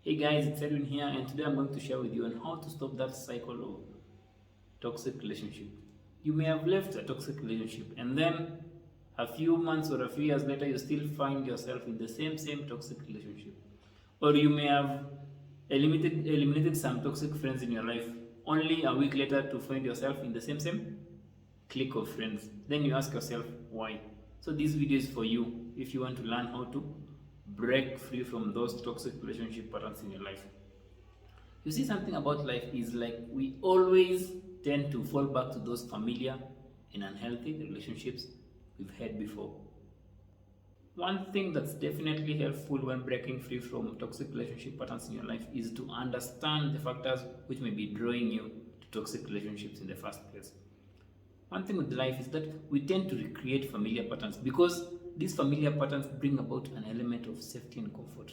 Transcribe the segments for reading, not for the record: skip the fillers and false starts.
Hey guys, it's Edwin here, and today I'm going to share with you on how to stop that cycle of toxic relationship. You may have left a toxic relationship, and then a few months or a few years later, you still find yourself in the same toxic relationship. Or you may have eliminated some toxic friends in your life, only a week later to find yourself in the same clique of friends. Then you ask yourself why. So this video is for you if you want to learn how to break free from those toxic relationship patterns in your life. You see, something about life is like we always tend to fall back to those familiar and unhealthy relationships we've had before. One thing that's definitely helpful when breaking free from toxic relationship patterns in your life is to understand the factors which may be drawing you to toxic relationships in the first place. One thing with life is that we tend to recreate familiar patterns because these familiar patterns bring about an element of safety and comfort.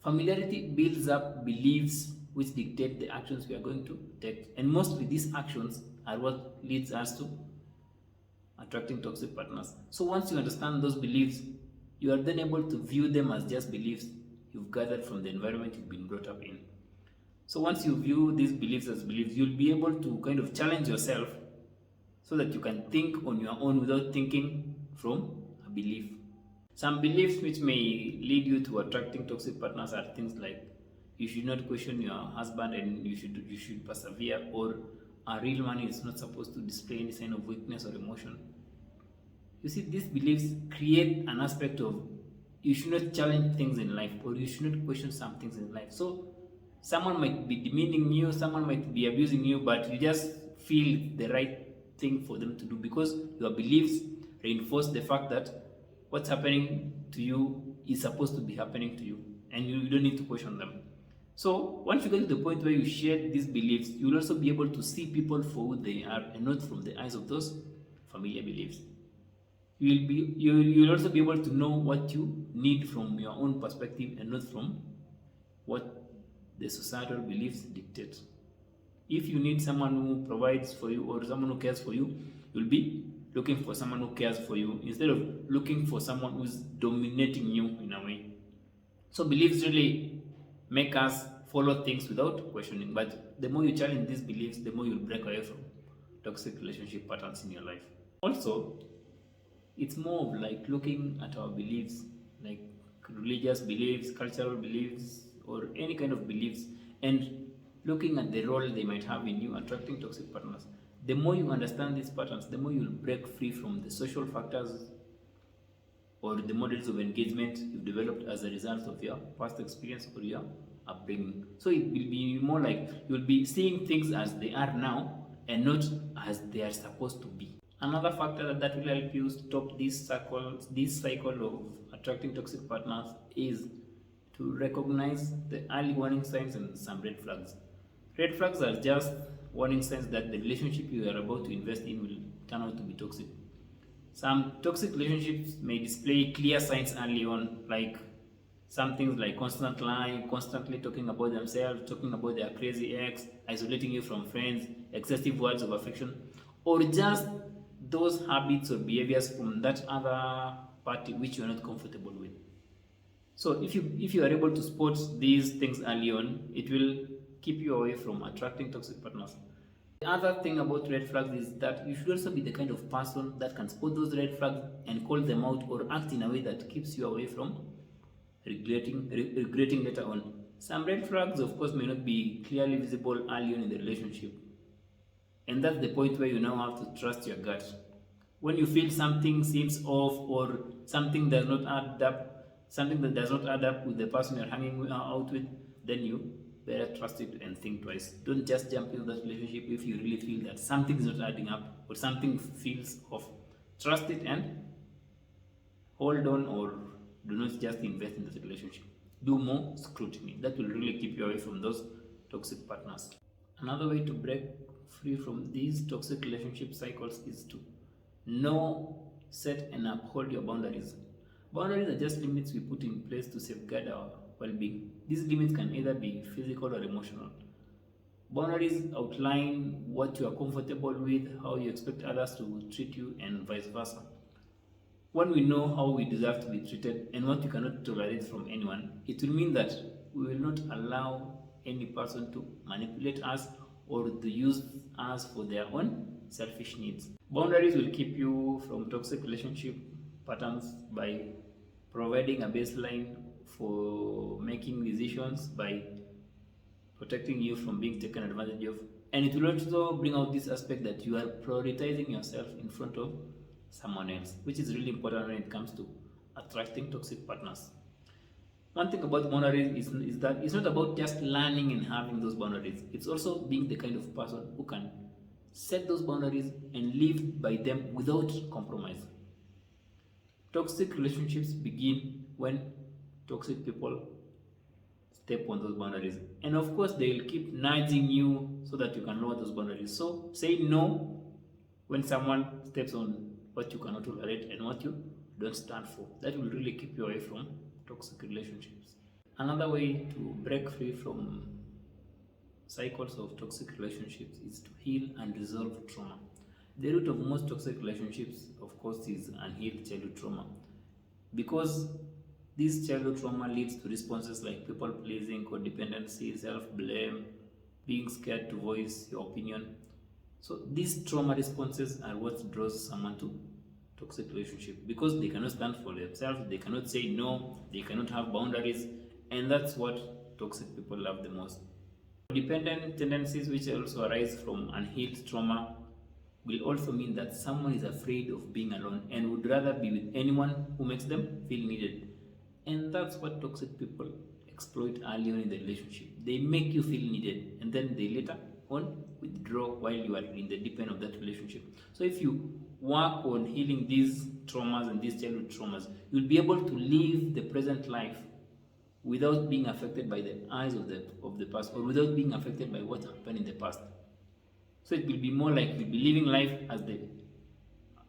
Familiarity builds up beliefs which dictate the actions we are going to take, and mostly these actions are what leads us to attracting toxic partners. So once you understand those beliefs, you are then able to view them as just beliefs you've gathered from the environment you've been brought up in. So once you view these beliefs as beliefs, you'll be able to kind of challenge yourself so that you can think on your own without thinking from a belief. Some beliefs which may lead you to attracting toxic partners are things like you should not question your husband and you should persevere, or a real man is not supposed to display any sign of weakness or emotion. You see, these beliefs create an aspect of you should not challenge things in life, or you should not question some things in life. So someone might be demeaning you, someone might be abusing you, but you just feel the right thing for them to do because your beliefs reinforce the fact that what's happening to you is supposed to be happening to you, and you don't need to question them. So once you get to the point where you share these beliefs, you'll also be able to see people for who they are and not from the eyes of those familiar beliefs. You'll also be able to know what you need from your own perspective and not from what the societal beliefs dictate. If you need someone who provides for you or someone who cares for you, you'll be looking for someone who cares for you instead of looking for someone who's dominating you in a way. So beliefs really make us follow things without questioning. But the more you challenge these beliefs, the more you'll break away from toxic relationship patterns in your life. Also, it's more of like looking at our beliefs, like religious beliefs, cultural beliefs, or any kind of beliefs, and looking at the role they might have in you attracting toxic partners. The more you understand these patterns, the more you'll break free from the social factors or the models of engagement you've developed as a result of your past experience or your upbringing. So it will be more like you'll be seeing things as they are now and not as they are supposed to be. Another factor that will help you stop this cycle of attracting toxic partners is to recognize the early warning signs and some red flags. Red flags are just warning signs that the relationship you are about to invest in will turn out to be toxic. Some toxic relationships may display clear signs early on, like some things like constant lying, constantly talking about themselves, talking about their crazy ex, isolating you from friends, excessive words of affection, or just those habits or behaviors from that other party which you are not comfortable with. So if you are able to spot these things early on, it will keep you away from attracting toxic partners. The other thing about red flags is that you should also be the kind of person that can spot those red flags and call them out or act in a way that keeps you away from regretting later on. Some red flags, of course, may not be clearly visible early on in the relationship, and that's the point where you now have to trust your gut. When you feel something seems off or something does not add up, something that does not add up with the person you're hanging out with, then you better trust it and think twice. Don't just jump into that relationship if you really feel that something is not adding up or something feels off. Trust it and hold on, or do not just invest in this relationship. Do more scrutiny. That will really keep you away from those toxic partners. Another way to break free from these toxic relationship cycles is to know, set, and uphold your boundaries. Boundaries are just limits we put in place to safeguard our well being. These limits can either be physical or emotional. Boundaries outline what you are comfortable with, how you expect others to treat you, and vice versa. When we know how we deserve to be treated and what we cannot tolerate from anyone, it will mean that we will not allow any person to manipulate us or to use us for their own selfish needs. Boundaries will keep you from toxic relationship patterns by providing a baseline for making decisions, by protecting you from being taken advantage of. And it will also bring out this aspect that you are prioritizing yourself in front of someone else, which is really important when it comes to attracting toxic partners. One thing about boundaries is that it's not about just learning and having those boundaries. It's also being the kind of person who can set those boundaries and live by them without compromise. Toxic relationships begin when toxic people step on those boundaries. And of course, they will keep nudging you so that you can lower those boundaries. So say no when someone steps on what you cannot tolerate and what you don't stand for. That will really keep you away from toxic relationships. Another way to break free from cycles of toxic relationships is to heal and resolve trauma. The root of most toxic relationships, of course, is unhealed childhood trauma. Because this childhood trauma leads to responses like people pleasing, codependency, self blame, being scared to voice your opinion. So, these trauma responses are what draws someone to toxic relationship because they cannot stand for themselves, they cannot say no, they cannot have boundaries, and that's what toxic people love the most. Dependent tendencies, which also arise from unhealed trauma, will also mean that someone is afraid of being alone and would rather be with anyone who makes them feel needed. And that's what toxic people exploit early on in the relationship. They make you feel needed and then they later on withdraw while you are in the deep end of that relationship. So if you work on healing these traumas and these childhood traumas, you'll be able to live the present life without being affected by the eyes of the past or without being affected by what happened in the past. So it will be more like you'll be living life as the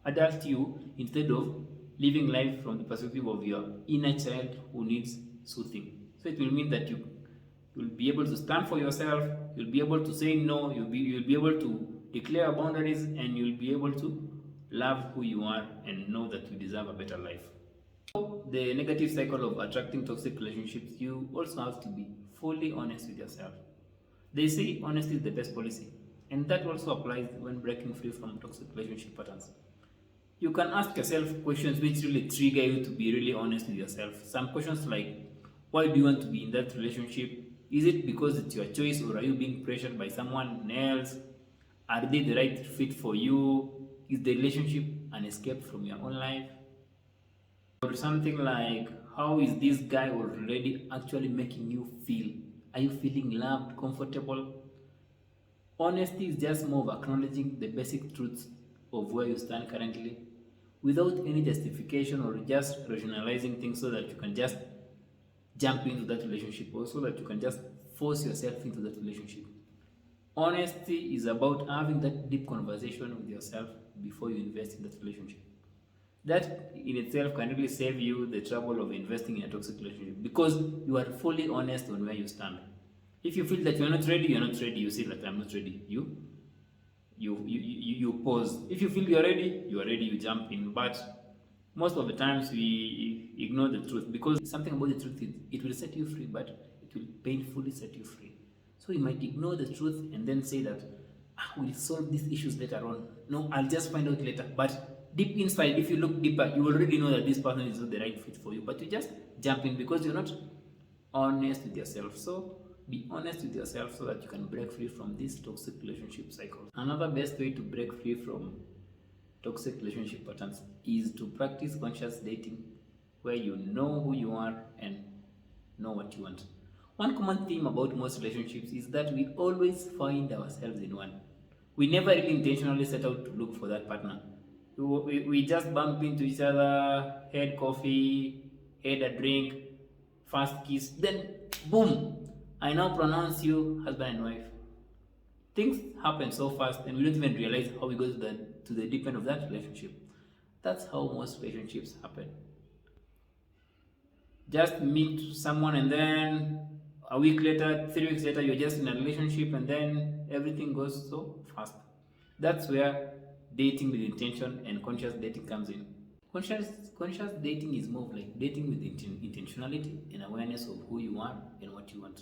adult you instead of living life from the perspective of your inner child who needs soothing. So it will mean that you'll be able to stand for yourself, you'll be able to say no, you'll be able to declare boundaries, and you'll be able to love who you are and know that you deserve a better life. So the negative cycle of attracting toxic relationships, you also have to be fully honest with yourself. They say honesty is the best policy, and that also applies when breaking free from toxic relationship patterns. You can ask yourself questions which really trigger you to be really honest with yourself. Some questions like, why do you want to be in that relationship? Is it because it's your choice or are you being pressured by someone else? Are they the right fit for you? Is the relationship an escape from your own life? Or something like, how is this guy already actually making you feel? Are you feeling loved, comfortable? Honesty is just more of acknowledging the basic truths of where you stand currently without any justification or just rationalizing things so that you can just jump into that relationship or so that you can just force yourself into that relationship. Honesty is about having that deep conversation with yourself before you invest in that relationship. That in itself can really save you the trouble of investing in a toxic relationship because you are fully honest on where you stand. If you feel that you're not ready, you say that I'm not ready. You pause. If you feel you're ready, you jump in. But most of the times we ignore the truth because something about the truth, it will set you free, but it will painfully set you free. So you might ignore the truth and then say that we'll solve these issues later on. No, I'll just find out later. But deep inside, if you look deeper, you already know that this person is not the right fit for you. But you just jump in because you're not honest with yourself. So be honest with yourself so that you can break free from this toxic relationship cycle. Another best way to break free from toxic relationship patterns is to practice conscious dating where you know who you are and know what you want. One common theme about most relationships is that we always find ourselves in one. We never really intentionally set out to look for that partner. We just bump into each other, had coffee, had a drink, first kiss, then boom, I now pronounce you husband and wife. Things happen so fast and we don't even realize how we go to the deep end of that relationship. That's how most relationships happen. Just meet someone and then a week later, 3 weeks later, you're just in a relationship and then everything goes so fast. That's where dating with intention and conscious dating comes in. Conscious dating is more of like dating with intentionality and awareness of who you are and what you want.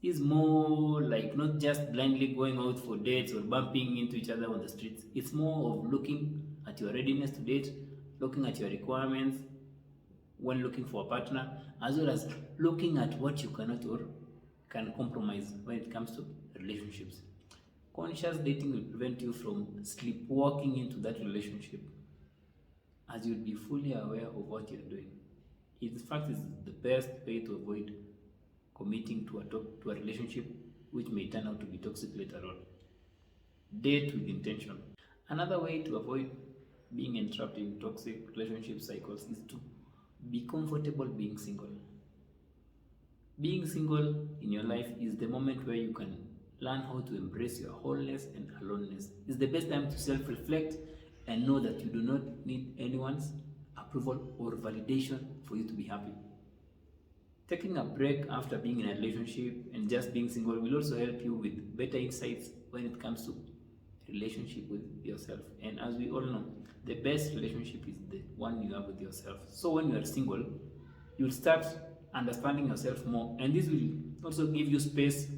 It's more like not just blindly going out for dates or bumping into each other on the streets. It's more of looking at your readiness to date, looking at your requirements when looking for a partner, as well as looking at what you cannot or can compromise when it comes to relationships. Conscious dating will prevent you from sleepwalking into that relationship, as you'll be fully aware of what you're doing. In fact, it's the best way to avoid committing to a relationship which may turn out to be toxic later on. Date with intention. Another way to avoid being entrapped in toxic relationship cycles is to be comfortable being single. Being single in your life is the moment where you can learn how to embrace your wholeness and aloneness. It's the best time to self-reflect and know that you do not need anyone's approval or validation for you to be happy. Taking a break after being in a relationship and just being single will also help you with better insights when it comes to relationship with yourself. And as we all know, the best relationship is the one you have with yourself. So when you are single, you'll start understanding yourself more, and this will also give you space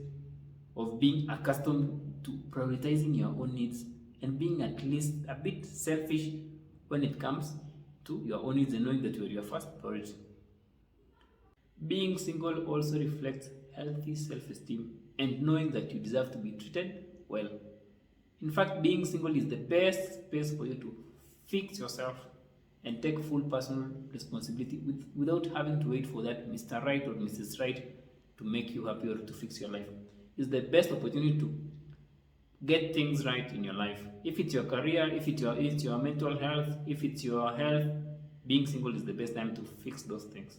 of being accustomed to prioritizing your own needs and being at least a bit selfish when it comes to your own needs and knowing that you are your first priority. Being single also reflects healthy self-esteem and knowing that you deserve to be treated well. In fact, being single is the best space for you to fix yourself and take full personal responsibility without having to wait for that Mr. Right or Mrs. Right to make you happy or to fix your life. It's the best opportunity to get things right in your life. If it's your career, if it's your mental health, if it's your health, being single is the best time to fix those things.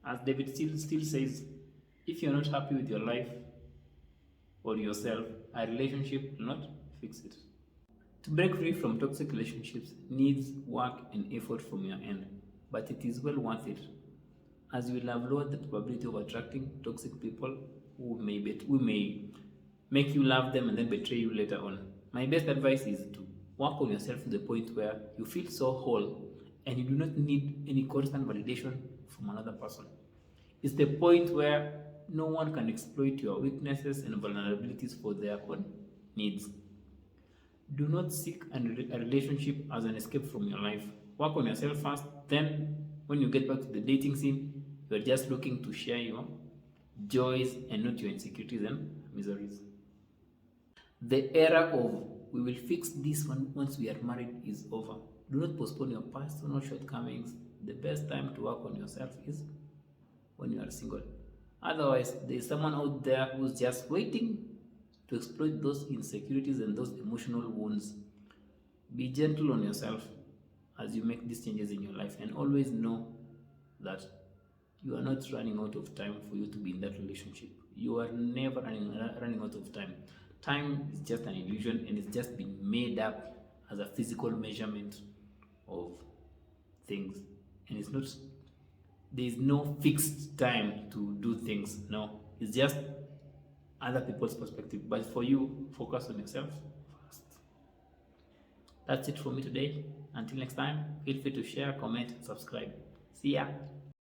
As David still says, if you're not happy with your life or yourself, a relationship will not fix it. To break free from toxic relationships needs work and effort from your end, but it is well worth it, as you will have lowered the probability of attracting toxic people who may make you love them and then betray you later on. My best advice is to work on yourself to the point where you feel so whole and you do not need any constant validation from another person. It's the point where no one can exploit your weaknesses and vulnerabilities for their own needs. Do not seek a relationship as an escape from your life. Work on yourself first, then when you get back to the dating scene, you're just looking to share your joys and not your insecurities and miseries. The era of we will fix this one once we are married is over. Do not postpone your personal shortcomings. The best time to work on yourself is when you are single. Otherwise, there is someone out there who's just waiting to exploit those insecurities and those emotional wounds. Be gentle on yourself as you make these changes in your life, and always know that you are not running out of time for you to be in that relationship. You are never running out of time. Time is just an illusion, and it's just been made up as a physical measurement of things. And it's not, there is no fixed time to do things. No, it's just other people's perspective. But for you, focus on yourself first. That's it for me today. Until next time, feel free to share, comment, and subscribe. See ya.